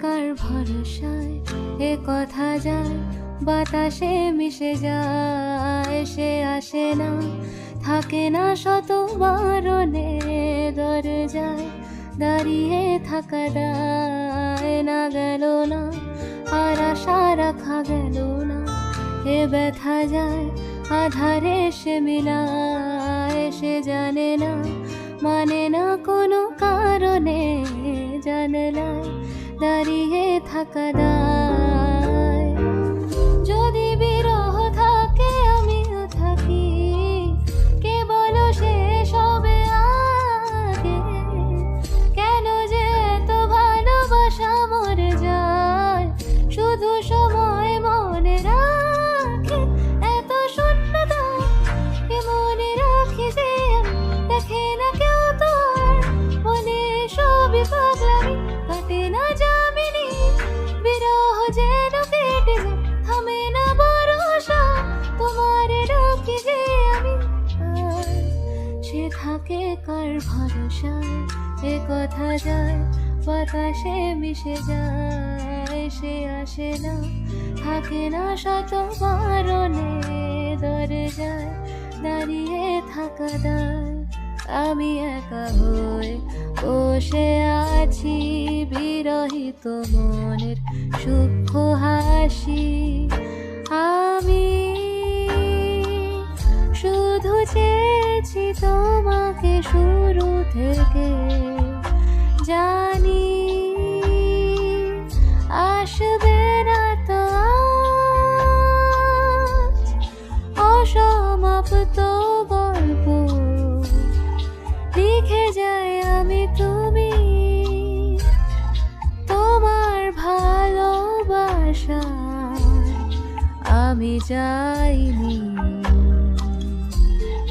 কার ভরসায় এ কথা যায় বাতাসে মিশে যায়, সে আসে না থাকে না শত বারণে, দরজায় দাঁড়িয়ে থাকা দায়, না গেল না আর আশা রাখা গেল না, এ ব্যথা যায় আধারে সে মিলায়, সে জানে না মানে না কোনো কারণে, জানলায় দাঁড়িয়ে থাকা দায়। যদি বিরহ থাকে আমিও থাকি, কেবল শেষ হবে আগে, কেন যে এত ভালোবাসা মরে যায়, শুধু সময় মনে রাখে এত শূন্যতা, কে মনে রাখি যে দেখে না কেউ তো আর, মনে সবই পাগলামি কাটে না যামিনী, বিরহ যেন কেটে যায় থামে না ভরসা, তোমারে ডাকি যে আমি আর, সে থাকে কার ভরসায় এ কথা যায় বাতাসে মিশে যায়, সে আসে না থাকে না শত বারণে, দরজায় দাঁড়িয়ে থাকা দায়। আমি একা হয়ে বসে আছি বিরহিত মনের সূক্ষ্ম হাসি, আমি শুধু চেয়েছি তোমাকে শুরু থেকে, জানি আসবে না তো আজ অসমাপ্ত গল্প, লিখে যাই আমি তুমি তোমার ভালোবাসা, আমি যাইনি।